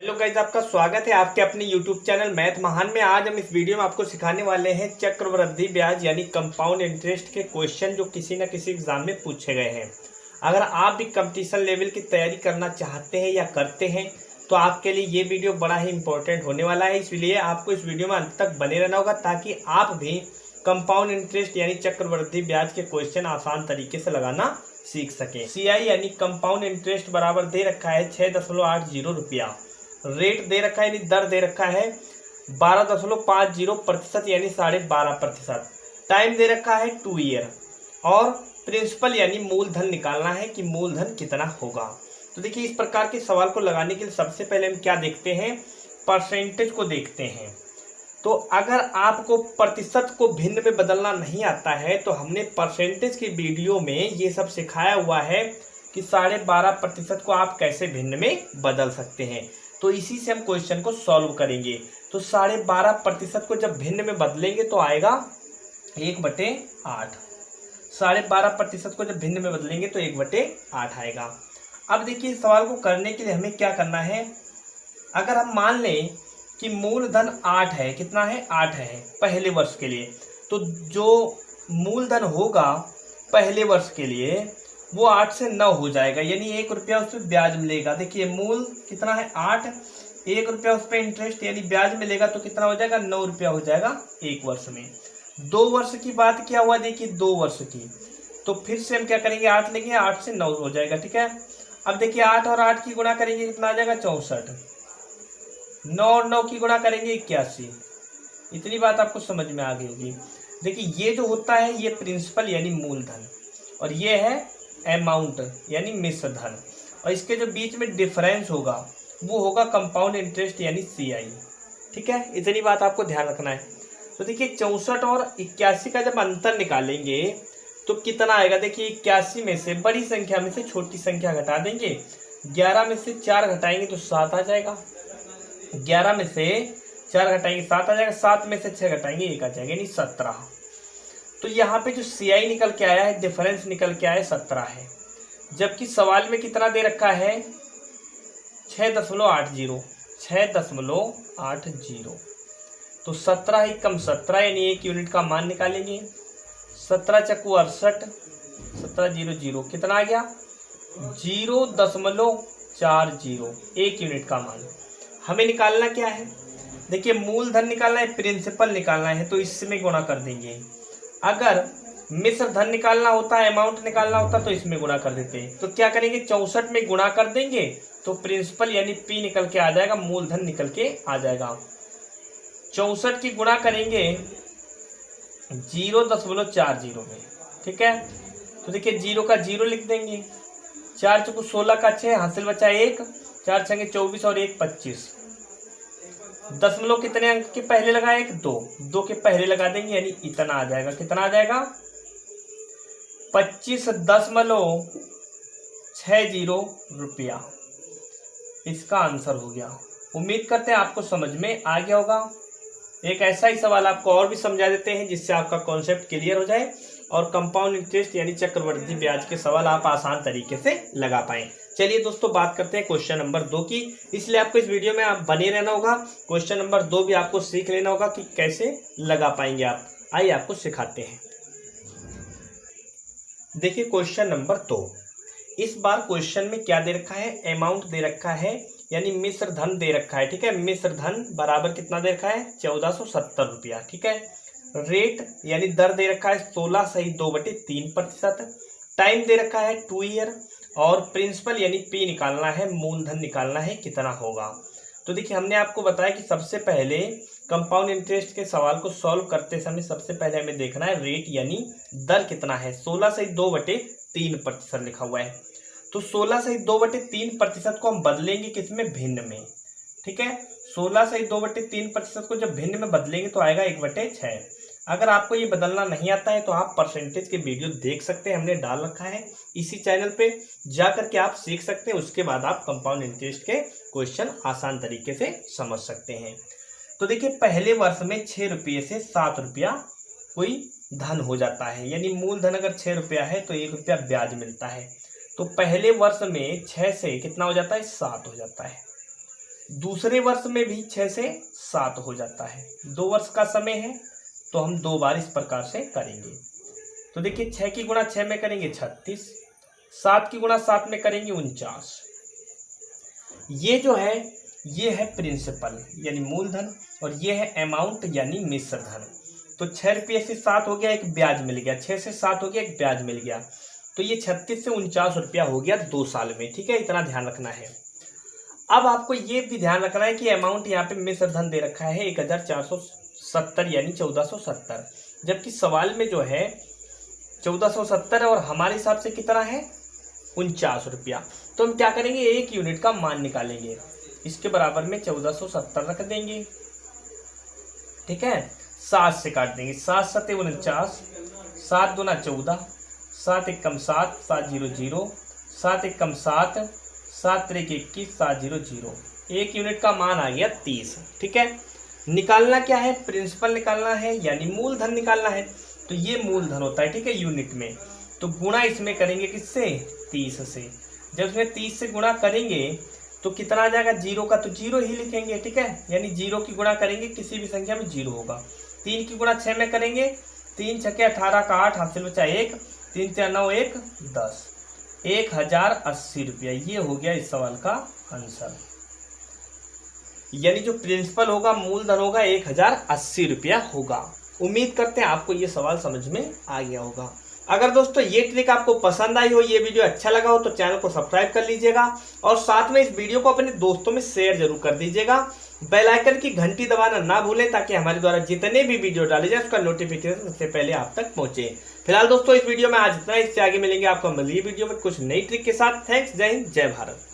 Hello guys, आपका स्वागत है आपके अपने YouTube चैनल मैथ महान में। आज हम इस वीडियो में आपको सिखाने वाले हैं चक्रवृद्धि ब्याज यानी कंपाउंड इंटरेस्ट के क्वेश्चन जो किसी न किसी एग्जाम में पूछे गए हैं। अगर आप भी कंपटीशन लेवल की तैयारी करना चाहते हैं या करते हैं तो आपके लिए ये वीडियो बड़ा ही इंपॉर्टेंट होने वाला है। इसलिए आपको इस वीडियो में अंत तक बने रहना होगा ताकि आप भी कंपाउंड इंटरेस्ट यानी चक्रवृद्धि ब्याज के क्वेश्चन आसान तरीके से लगाना सीख सकें। CI यानी कंपाउंड इंटरेस्ट बराबर दे रखा है 6.80 रुपया। रेट दे रखा है यानी दर दे रखा है 12.50% यानी 12.5%। टाइम दे रखा है 2 ईयर और प्रिंसिपल यानी मूलधन निकालना है कि मूलधन कितना होगा। तो देखिए, इस प्रकार के सवाल को लगाने के लिए सबसे पहले हम क्या देखते हैं, परसेंटेज को देखते हैं। तो अगर आपको प्रतिशत को भिन्न में बदलना नहीं आता है तो हमने परसेंटेज की वीडियो में ये सब सिखाया हुआ है कि 12.5% को आप कैसे भिन्न में बदल सकते हैं। तो इसी से हम क्वेश्चन को सॉल्व करेंगे। तो 12.5% को जब भिन्न में बदलेंगे तो आएगा 1/8। 12.5% को जब भिन्न में बदलेंगे तो 1/8 आएगा। अब देखिए, सवाल को करने के लिए हमें क्या करना है। अगर हम मान लें कि मूलधन 8 है, कितना है 8 है पहले वर्ष के लिए, तो जो मूलधन होगा पहले वर्ष के लिए वो 8 से 9 हो जाएगा, यानी 1 रुपया उस पर ब्याज मिलेगा। देखिए, मूल कितना है 8, 1 रुपया उस पर इंटरेस्ट यानी ब्याज मिलेगा तो कितना हो जाएगा 9 रुपया हो जाएगा 1 वर्ष में। 2 वर्ष की बात क्या हुआ, देखिए 2 वर्ष की, तो फिर से हम क्या करेंगे 8 लेंगे, 8 से 9 हो जाएगा। ठीक है, अब देखिए 8 और 8 की गुणा करेंगे कितना आ जाएगा 64। 9 और 9 की गुणा करेंगे 81। इतनी बात आपको समझ में आ गई होगी। देखिए, ये जो होता है ये प्रिंसिपल यानी मूलधन और ये है अमाउंट यानी मिश्र धन, और इसके जो बीच में डिफरेंस होगा वो होगा कंपाउंड इंटरेस्ट यानी CI। ठीक है, इतनी बात आपको ध्यान रखना है। तो देखिए, 64 और 81 का जब अंतर निकालेंगे तो कितना आएगा। देखिए, 81 में से बड़ी संख्या में से छोटी संख्या घटा देंगे, 11 में से 4 घटाएंगे तो 7 आ जाएगा, 11 में से 4 घटाएंगे 7 आ जाएगा, 7 में से 6 घटाएंगे 1 आ जाएगा यानी 17। तो यहाँ पे जो CI निकल के आया है, डिफरेंस निकल के आया 17 है, जबकि सवाल में कितना दे रखा है 6.80। 6.80 तो 17 ही कम 17 यानी 1 यूनिट का मान निकालेंगे। 17 चक्कू 68, 1700 कितना आ गया 0.40, 1 यूनिट का मान। हमें निकालना क्या है, देखिए मूलधन निकालना है, प्रिंसिपल निकालना है, तो इसमें गुणा कर देंगे। अगर मिश्र धन निकालना होता है, अमाउंट निकालना होता तो इसमें गुणा कर देते। तो क्या करेंगे 64 में गुणा कर देंगे तो प्रिंसिपल यानी P निकल के आ जाएगा, मूलधन निकल के आ जाएगा। 64 की गुणा करेंगे 0.40 में। ठीक है, तो देखिए 0 का 0 लिख देंगे, 4 चौको 16 का 6, हासिल बचा 1, 4 छंगे 24 और 1 25। दशमलव कितने अंक के पहले लगाए, 2 के पहले लगा देंगे यानी इतना आ जाएगा। कितना आ जाएगा 25.60 रुपया। इसका आंसर हो गया। उम्मीद करते हैं आपको समझ में आ गया होगा। एक ऐसा ही सवाल आपको और भी समझा देते हैं जिससे आपका कॉन्सेप्ट क्लियर हो जाए और कंपाउंड इंटरेस्ट यानी चक्रवृद्धि ब्याज के सवाल आप आसान तरीके से लगा पाएं। चलिए दोस्तों, बात करते हैं क्वेश्चन नंबर 2 की। इसलिए आपको इस वीडियो में आप बने रहना होगा। क्वेश्चन नंबर 2 भी आपको सीख लेना होगा कि कैसे लगा पाएंगे आप। आइए आपको सिखाते हैं। देखिए क्वेश्चन नंबर 2, इस बार क्वेश्चन में क्या दे रखा है, अमाउंट दे रखा है यानी मिश्र धन दे रखा है। ठीक है, मिश्र धन बराबर कितना दे रखा है 1470 रुपया। ठीक है, रेट यानी दर दे रखा है 16 सही 2/3%। टाइम दे रखा है 2 ईयर और प्रिंसिपल यानी P निकालना है, मूलधन निकालना है कितना होगा। तो देखिए, हमने आपको बताया कि सबसे पहले कंपाउंड इंटरेस्ट के सवाल को सॉल्व करते समय सबसे पहले हमें देखना है रेट यानी दर कितना है। 16 सही 2/3% लिखा हुआ है, तो 16 सही 2/3% को हम बदलेंगे किसमें, भिन्न में। ठीक है, 16 सही 2/3% को जब भिन्न में बदलेंगे तो आएगा 1/6। अगर आपको ये बदलना नहीं आता है तो आप परसेंटेज के वीडियो देख सकते हैं, हमने डाल रखा है इसी चैनल पे, जा करके आप सीख सकते हैं। उसके बाद आप कंपाउंड इंटरेस्ट के क्वेश्चन आसान तरीके से समझ सकते हैं। तो देखिए, पहले वर्ष में 6 रुपये से 7 रुपया कोई धन हो जाता है, यानी मूलधन अगर 6 रुपया है तो 1 रुपया ब्याज मिलता है। तो पहले वर्ष में 6 से कितना हो जाता है 7 हो जाता है। दूसरे वर्ष में भी 6 से 7 हो जाता है। 2 वर्ष का समय है तो हम 2 बार इस प्रकार से करेंगे। तो देखिए 6 की गुणा 6 में करेंगे 36, 7 की गुणा 7 में करेंगे 49। ये जो है ये है प्रिंसिपल यानी मूलधन और ये है अमाउंट यानी मिश्र धन। तो 6 रुपये से 7 हो गया, एक ब्याज मिल गया, 6 से 7 हो गया, एक ब्याज मिल गया। तो ये 36 से 49 रुपया हो गया 2 साल में। ठीक है, इतना ध्यान रखना है। अब आपको ये भी ध्यान रखना है कि अमाउंट यहाँ पे मिश्र धन दे रखा है 1470 यानी 1470, जबकि सवाल में जो है 1470 और हमारे हिसाब से कितना है 49 रुपया। तो हम क्या करेंगे, 1 यूनिट का मान निकालेंगे, इसके बराबर में 1470 रख देंगे। ठीक है, 7 से काट देंगे, 7 7 49, 7 दूना 14, 7 एकम 7, 7 0 0, 7 एकम 7, 7 त्रिक 21, 7 0 0। 1 यूनिट का मान आ गया 30। ठीक है, निकालना क्या है, प्रिंसिपल निकालना है यानी मूलधन निकालना है। तो ये मूलधन होता है, ठीक है, यूनिट में। तो गुणा इसमें करेंगे किससे, 30 से। जब इसमें 30 से गुणा करेंगे तो कितना आ जाएगा, 0 का तो 0 ही लिखेंगे। ठीक है, यानी 0 की गुणा करेंगे किसी भी संख्या में 0 होगा। 3 की गुणा 6 में करेंगे, 3 छक्के 18 का 8, हासिल बचा 1, 3 3 9 1 10, 1080 रुपया। ये हो गया इस सवाल का आंसर। यानी जो प्रिंसिपल होगा, मूलधन होगा, 1080 रुपया होगा। उम्मीद करते हैं आपको ये सवाल समझ में आ गया होगा। अगर दोस्तों ये ट्रिक आपको पसंद आई हो, ये वीडियो अच्छा लगा हो तो चैनल को सब्सक्राइब कर लीजिएगा और साथ में इस वीडियो को अपने दोस्तों में शेयर जरूर कर दीजिएगा। बेल आइकन की घंटी दबाना ना भूलें ताकि हमारे द्वारा जितने भी वीडियो डाले जाए उसका नोटिफिकेशन सबसे पहले आप तक पहुंचे। फिलहाल दोस्तों इस वीडियो में आज इतना, इससे आगे मिलेंगे आपको अगली वीडियो में कुछ नई ट्रिक के साथ। थैंक्स, जय हिंद, जय भारत।